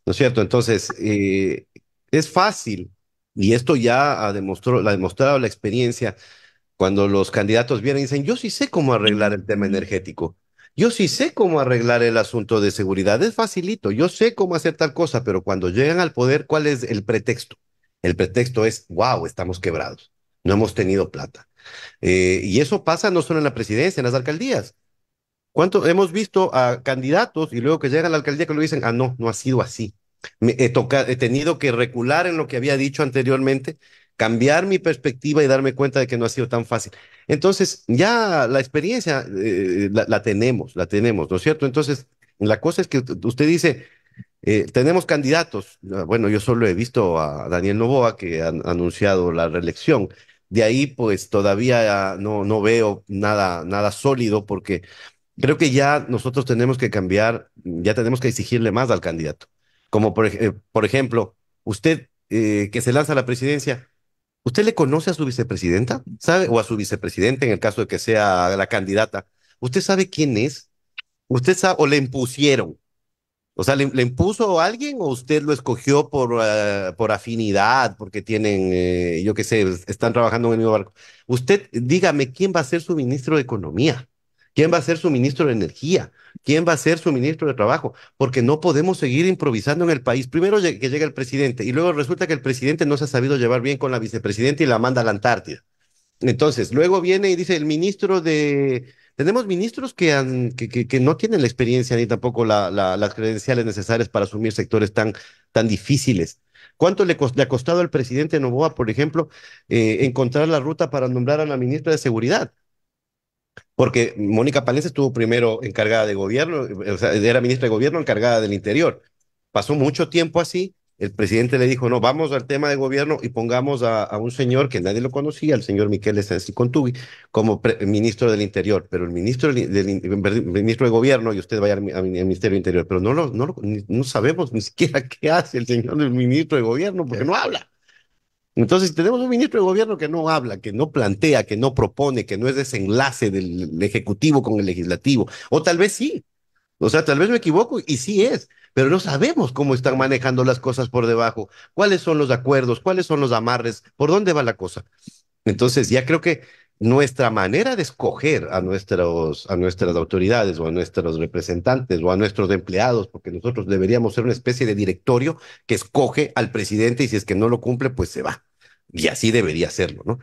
¿No es cierto? Entonces, es fácil, y esto ya la ha demostrado la experiencia cuando los candidatos vienen y dicen, yo sí sé cómo arreglar el tema energético, yo sí sé cómo arreglar el asunto de seguridad, es facilito, yo sé cómo hacer tal cosa, pero cuando llegan al poder, ¿cuál es el pretexto? El pretexto es, wow, estamos quebrados, no hemos tenido plata. Y eso pasa no solo en la presidencia, en las alcaldías. ¿Cuánto hemos visto a candidatos y luego que llegan a la alcaldía que lo dicen, ah, no, no ha sido así? He tenido que recular en lo que había dicho anteriormente, cambiar mi perspectiva y darme cuenta de que no ha sido tan fácil. Entonces, ya la experiencia la tenemos, ¿no es cierto? Entonces, la cosa es que usted dice, tenemos candidatos. Bueno, yo solo he visto a Daniel Noboa que ha anunciado la reelección. De ahí, pues todavía no veo nada sólido porque creo que ya nosotros tenemos que cambiar, ya tenemos que exigirle más al candidato. Como por ejemplo, usted que se lanza a la presidencia, ¿usted le conoce a su vicepresidenta? ¿Sabe? O a su vicepresidente en el caso de que sea la candidata. ¿Usted sabe quién es? ¿Usted sabe o le impusieron? O sea, ¿le impuso a alguien o usted lo escogió por afinidad, porque tienen, yo qué sé, están trabajando en el mismo barco? Usted dígame quién va a ser su ministro de Economía, quién va a ser su ministro de Energía, quién va a ser su ministro de Trabajo, porque no podemos seguir improvisando en el país. Primero que llega el presidente y luego resulta que el presidente no se ha sabido llevar bien con la vicepresidenta y la manda a la Antártida. Entonces, luego viene y dice el ministro de... Tenemos ministros que no tienen la experiencia ni tampoco las credenciales necesarias para asumir sectores tan difíciles. ¿Cuánto le ha costado al presidente Noboa, por ejemplo, encontrar la ruta para nombrar a la ministra de Seguridad? Porque Mónica Palencia estuvo primero encargada de gobierno, o sea, era ministra de gobierno encargada del interior. Pasó mucho tiempo así. El presidente le dijo, no, vamos al tema de gobierno y pongamos a un señor que nadie lo conocía, el señor Miquel Contugi, como ministro del Interior, pero el ministro de Gobierno, y usted vaya al Ministerio del Interior, pero no sabemos ni siquiera qué hace el señor del ministro de Gobierno, porque no habla. Entonces, si tenemos un ministro de gobierno que no habla, que no plantea, que no propone, que no es desenlace del ejecutivo con el legislativo, o tal vez sí, o sea, tal vez me equivoco y sí es, pero no sabemos cómo están manejando las cosas por debajo, cuáles son los acuerdos, cuáles son los amarres, por dónde va la cosa. Entonces, ya creo que nuestra manera de escoger a nuestras autoridades o a nuestros representantes o a nuestros empleados, porque nosotros deberíamos ser una especie de directorio que escoge al presidente y si es que no lo cumple, pues se va. Y así debería serlo, ¿no?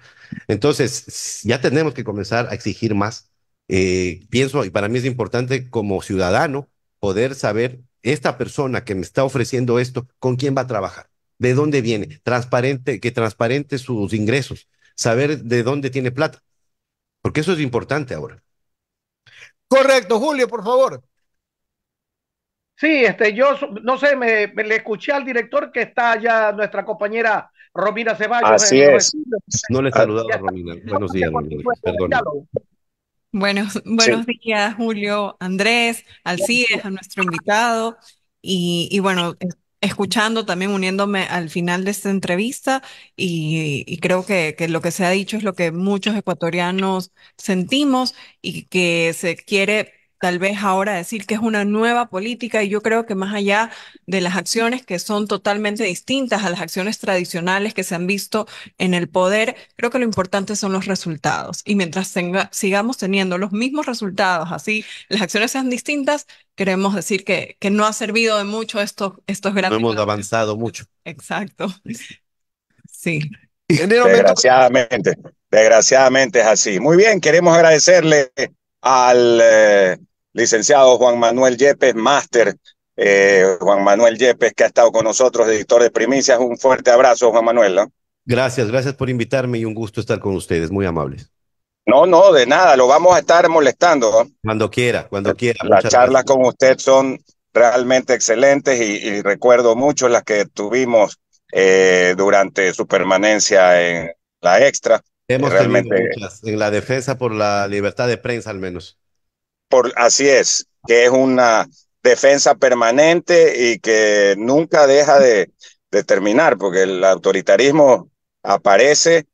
Entonces, ya tenemos que comenzar a exigir más. Pienso, y para mí es importante como ciudadano, poder saber esta persona que me está ofreciendo esto, con quién va a trabajar, de dónde viene, transparente, que transparente sus ingresos, saber de dónde tiene plata, porque eso es importante ahora. Correcto, Julio, por favor. Sí, no sé, le escuché al director que está ya nuestra compañera Romina Ceballos Así en los es. estudios. No le he Ah, saludado Ya a está. Romina. Buenos días, Romina. Perdón. Diálogo. sí, Buenos días, Julio, Andrés, Alcides, a nuestro invitado. Y bueno, escuchando también, uniéndome al final de esta entrevista, y creo que lo que se ha dicho es lo que muchos ecuatorianos sentimos y que se quiere tal vez ahora decir que es una nueva política. Y yo creo que más allá de las acciones que son totalmente distintas a las acciones tradicionales que se han visto en el poder, creo que lo importante son los resultados. Y mientras sigamos teniendo los mismos resultados, así las acciones sean distintas, queremos decir que no ha servido de mucho estos No grandes hemos cambios. avanzado mucho. Exacto. Sí. Ingeniero Mendoza. desgraciadamente es así. Muy bien, queremos agradecerle al licenciado Juan Manuel Yepes, máster Juan Manuel Yepes, que ha estado con nosotros, editor de Primicias. Un fuerte abrazo, Juan Manuel, ¿no? Gracias por invitarme y un gusto estar con ustedes, muy amables. No, de nada, lo vamos a estar molestando, ¿no? Cuando quiera. Las Muchas charlas gracias. con usted son realmente excelentes y recuerdo mucho las que tuvimos durante su permanencia en la Extra. Hemos tenido Realmente, muchas en la defensa por la libertad de prensa al menos. así es, que es una defensa permanente y que nunca deja de terminar, porque el autoritarismo aparece,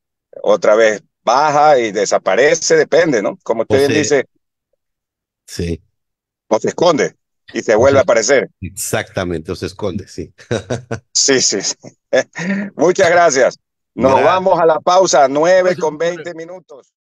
otra vez baja y desaparece, depende, ¿no? Como usted bien dice, sí. O se esconde y se vuelve a aparecer. Exactamente, o se esconde, sí. Sí, sí, sí. Muchas gracias. Nos vamos a la pausa, 9:20 minutos.